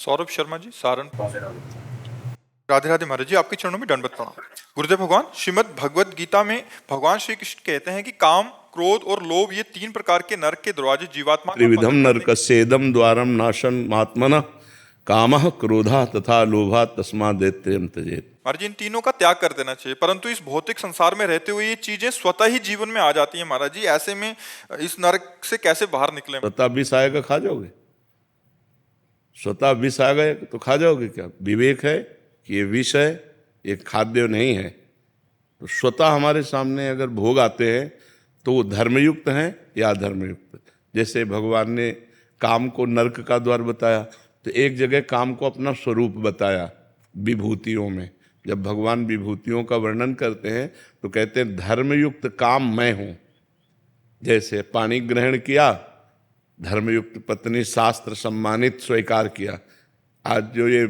सौरभ शर्मा जी, सहारनपुर। राधे राधे महाराज जी, आपके चरणों में दंडवत प्रणाम। गुरुदेव भगवान, श्रीमद् भगवत गीता में भगवान श्री कृष्ण कहते हैं कि काम, क्रोध और लोभ ये 3 प्रकार के नरक के दरवाजे जीवात्मा को त्रिविधम पतन करने नरकस्येदम द्वारम नाशन महात्मनः कामः क्रोधः तथा लोभः तस्मादेत्यं त्यजेत्। महाराज जी, इन तीनों का त्याग कर देना चाहिए, परंतु इस भौतिक संसार में रहते हुए ये चीजें स्वतः ही जीवन में आ जाती हैं। महाराज जी, ऐसे में इस नरक से कैसे बाहर निकले? स्वतः विष आएगा खा जाओगे? स्वतः विष आ गए तो खा जाओगे क्या? विवेक है कि ये विष है, ये खाद्य नहीं है। तो स्वतः हमारे सामने अगर भोग आते हैं तो वो धर्मयुक्त हैं या अधर्मयुक्त। जैसे भगवान ने काम को नरक का द्वार बताया, तो एक जगह काम को अपना स्वरूप बताया विभूतियों में। जब भगवान विभूतियों का वर्णन करते हैं तो कहते हैं धर्मयुक्त काम मैं हूँ। जैसे पानी ग्रहण किया, धर्मयुक्त पत्नी शास्त्र सम्मानित स्वीकार किया। आज जो ये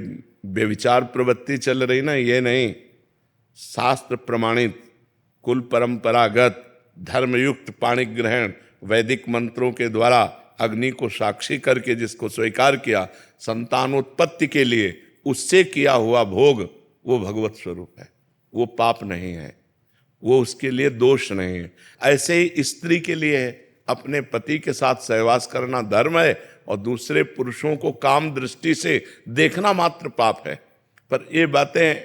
व्यभिचार प्रवृत्ति चल रही ना, ये नहीं, शास्त्र प्रमाणित कुल परंपरागत धर्मयुक्त पाणी ग्रहण वैदिक मंत्रों के द्वारा अग्नि को साक्षी करके जिसको स्वीकार किया संतानोत्पत्ति के लिए, उससे किया हुआ भोग वो भगवत स्वरूप है, वो पाप नहीं है, वो उसके लिए दोष नहीं है। ऐसे ही स्त्री के लिए अपने पति के साथ सहवास करना धर्म है और दूसरे पुरुषों को काम दृष्टि से देखना मात्र पाप है। पर ये बातें,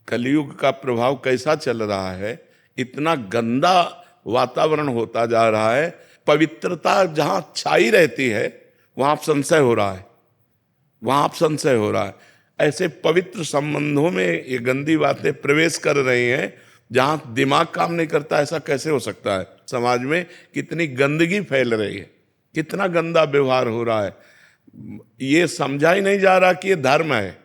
कलयुग का प्रभाव कैसा चल रहा है, इतना गंदा वातावरण होता जा रहा है। पवित्रता जहां छाई रहती है वहां आप संशय हो रहा है, वहां आप संशय हो रहा है। ऐसे पवित्र संबंधों में ये गंदी बातें प्रवेश कर रही हैं जहां दिमाग काम नहीं करता। ऐसा कैसे हो सकता है? समाज में कितनी गंदगी फैल रही है, कितना गंदा व्यवहार हो रहा है। ये समझा ही नहीं जा रहा कि ये धर्म है।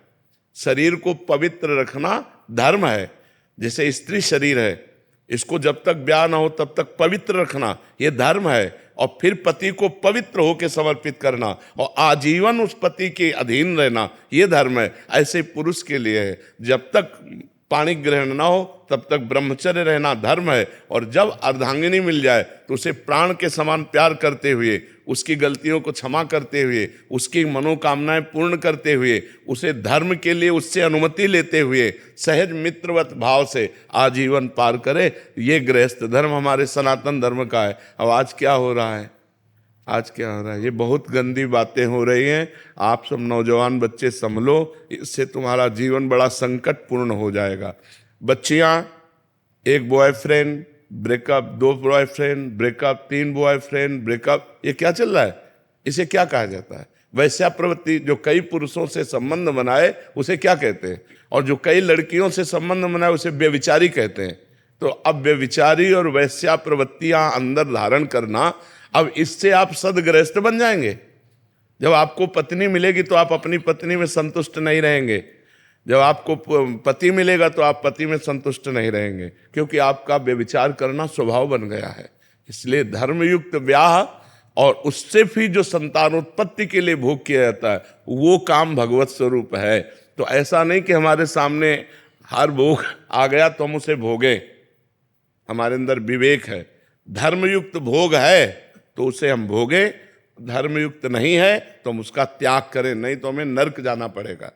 शरीर को पवित्र रखना धर्म है। जैसे स्त्री शरीर है, इसको जब तक ब्याह ना हो तब तक पवित्र रखना ये धर्म है। और फिर पति को पवित्र होकर समर्पित करना और आजीवन उस पति के अधीन रहना ये धर्म है। ऐसे पुरुष के लिए है, जब तक पाणी ग्रहण ना हो तब तक ब्रह्मचर्य रहना धर्म है। और जब अर्धांगिनी मिल जाए तो उसे प्राण के समान प्यार करते हुए, उसकी गलतियों को क्षमा करते हुए, उसकी मनोकामनाएं पूर्ण करते हुए, उसे धर्म के लिए उससे अनुमति लेते हुए सहज मित्रवत भाव से आजीवन पार करे। ये गृहस्थ धर्म हमारे सनातन धर्म का है। अब आज क्या हो रहा है? आज क्या हो रहा है? ये बहुत गंदी बातें हो रही हैं। आप सब नौजवान बच्चे संभलो, इससे तुम्हारा जीवन बड़ा संकटपूर्ण हो जाएगा। बच्चियां, एक boyfriend breakup, 2 boyfriend breakup, 3 boyfriend breakup, ये क्या चल रहा है? इसे क्या कहा जाता है? वैश्या प्रवृत्ति। जो कई पुरुषों से संबंध बनाए उसे क्या कहते हैं? और जो कई लड़कियों से संबंध बनाए उसे व्यभिचारी कहते हैं। तो अब व्यभिचारी और वैश्या प्रवृत्तियां अंदर धारण करना, अब इससे आप सदगृहस्थ बन जाएंगे। जब आपको पत्नी मिलेगी तो आप अपनी पत्नी में संतुष्ट नहीं रहेंगे। जब आपको पति मिलेगा तो आप पति में संतुष्ट नहीं रहेंगे, क्योंकि आपका व्यभिचार करना स्वभाव बन गया है। इसलिए धर्मयुक्त ब्याह और उससे भी जो संतानोत्पत्ति के लिए भोग किया जाता है वो काम भगवत स्वरूप है। तो ऐसा नहीं कि हमारे सामने हर भोग आ गया तो हम उसे भोगे। हमारे अंदर विवेक है, धर्मयुक्त भोग है तो उसे हम भोगे, धर्मयुक्त नहीं है तो हम उसका त्याग करें, नहीं तो हमें नरक जाना पड़ेगा।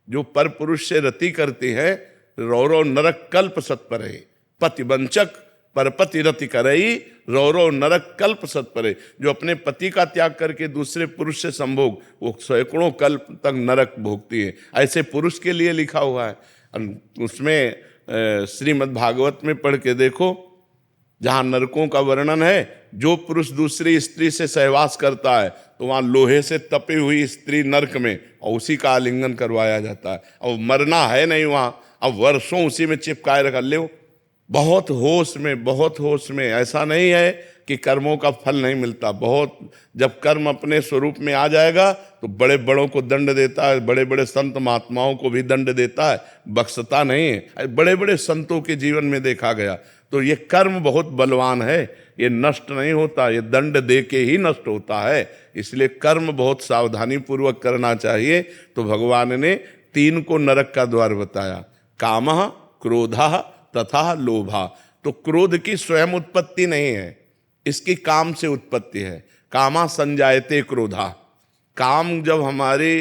जो पर पुरुष से रति करती है, रौरव नरक कल्प सत्परे, पतिवंचक परपति रति करई, रौरव नरक कल्प सत्परे। जो अपने पति का त्याग करके दूसरे पुरुष से संभोग, वो सैकड़ों कल्प तक नरक भोगती है। ऐसे पुरुष के लिए लिखा हुआ है। उसमें श्रीमद् भागवत में पढ़ के देखो, जहां नरकों का वर्णन है, जो पुरुष दूसरी स्त्री से सहवास करता है तो वहां लोहे से तपी हुई स्त्री नरक में, और उसी का आलिंगन करवाया जाता है। और मरना है नहीं वहां, अब वर्षों उसी में चिपकाए रखा। ले बहुत होश में, बहुत होश में। ऐसा नहीं है कि कर्मों का फल नहीं मिलता। बहुत, जब कर्म अपने स्वरूप में आ जाएगा तो बड़े बड़ों को दंड देता है, बड़े बड़े संत महात्माओं को भी दंड देता है, बख्शता नहीं है। बड़े बड़े संतों के जीवन में देखा गया। तो ये कर्म बहुत बलवान है, ये नष्ट नहीं होता, ये दंड दे के ही नष्ट होता है। इसलिए कर्म बहुत सावधानी पूर्वक करना चाहिए। तो भगवान ने 3 को नरक का द्वार बताया, कामः, क्रोधः तथा लोभा। तो क्रोध की स्वयं उत्पत्ति नहीं है, इसकी काम से उत्पत्ति है। कामा संजायते क्रोधा। काम जब हमारे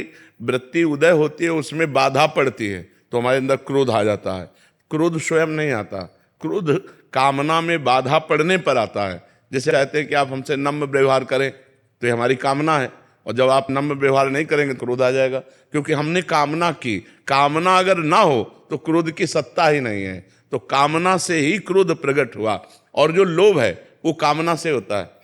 वृत्ति उदय होती है, उसमें बाधा पड़ती है तो हमारे अंदर क्रोध आ जाता है। क्रोध स्वयं नहीं आता, क्रोध कामना में बाधा पड़ने पर आता है। जैसे कहते हैं कि आप हमसे नम्र व्यवहार करें, तो ये हमारी कामना है, और जब आप नम्र व्यवहार नहीं करेंगे तो क्रोध आ जाएगा, क्योंकि हमने कामना की। कामना अगर ना हो तो क्रोध की सत्ता ही नहीं है। तो कामना से ही क्रोध प्रकट हुआ, और जो लोभ है वो कामना से होता है।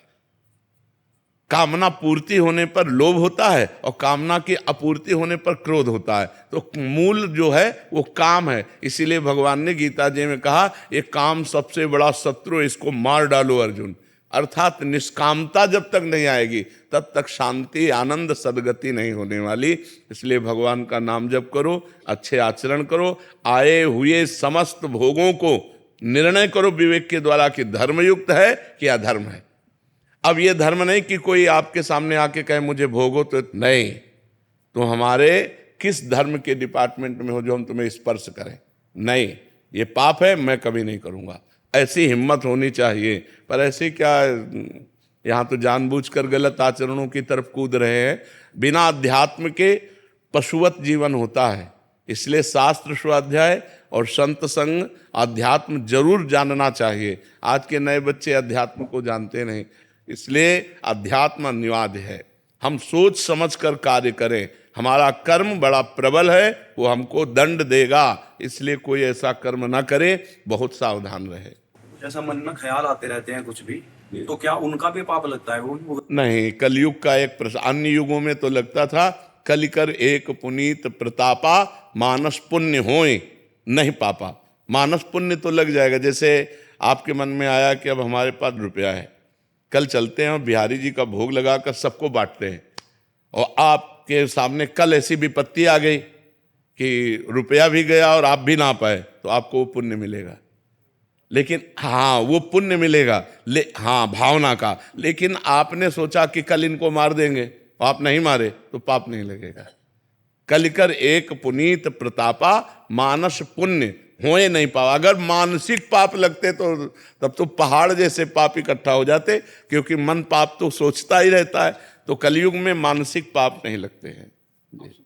कामना पूर्ति होने पर लोभ होता है, और कामना की अपूर्ति होने पर क्रोध होता है। तो मूल जो है वो काम है। इसीलिए भगवान ने गीता जी में कहा, ये काम सबसे बड़ा शत्रु, इसको मार डालो अर्जुन। अर्थात निष्कामता जब तक नहीं आएगी तब तक शांति, आनंद, सद्गति नहीं होने वाली। इसलिए भगवान का नाम जप करो, अच्छे आचरण करो, आए हुए समस्त भोगों को निर्णय करो विवेक के द्वारा कि धर्मयुक्त है कि अधर्म है। अब ये धर्म नहीं कि कोई आपके सामने आके कहे मुझे भोगो, तो नहीं, तो हमारे किस धर्म के डिपार्टमेंट में हो जो हम तुम्हें स्पर्श करें? नहीं, ये पाप है, मैं कभी नहीं करूंगा। ऐसी हिम्मत होनी चाहिए। पर ऐसे क्या, यहाँ तो जानबूझकर गलत आचरणों की तरफ कूद रहे हैं। बिना अध्यात्म के पशुवत जीवन होता है। इसलिए शास्त्र स्वाध्याय और संत संग, अध्यात्म जरूर जानना चाहिए। आज के नए बच्चे अध्यात्म को जानते नहीं, इसलिए अध्यात्म अनिवार्य है। हम सोच समझ कर कार्य करें। हमारा कर्म बड़ा प्रबल है, वो हमको दंड देगा, इसलिए कोई ऐसा कर्म ना करे, बहुत सावधान रहे। जैसा मन में ख्याल आते रहते हैं कुछ भी, तो क्या उनका भी पाप लगता है? वो नहीं, कलयुग का एक प्रश्न। अन्य युगों में तो लगता था कलिकर एक पुनीत प्रतापा, मानस पुण्य होए नहीं पापा। मानस पुण्य तो लग जाएगा। जैसे आपके मन में आया कि अब हमारे पास रुपया है, कल चलते हैं और बिहारी जी का भोग लगाकर सबको बांटते हैं, और आपके सामने कल ऐसी विपत्ति आ गई कि रुपया भी गया और आप भी ना पाए, तो आपको वो पुण्य मिलेगा। लेकिन हाँ, वो पुण्य मिलेगा, हाँ, भावना का। लेकिन आपने सोचा कि कल इनको मार देंगे, आप नहीं मारे, तो पाप नहीं लगेगा। कलिकर एक पुनीत प्रतापा, मानस पुण्य होए नहीं पावा। अगर मानसिक पाप लगते तो तब तो पहाड़ जैसे पाप इकट्ठा हो जाते, क्योंकि मन पाप तो सोचता ही रहता है। तो कलयुग में मानसिक पाप नहीं लगते हैं।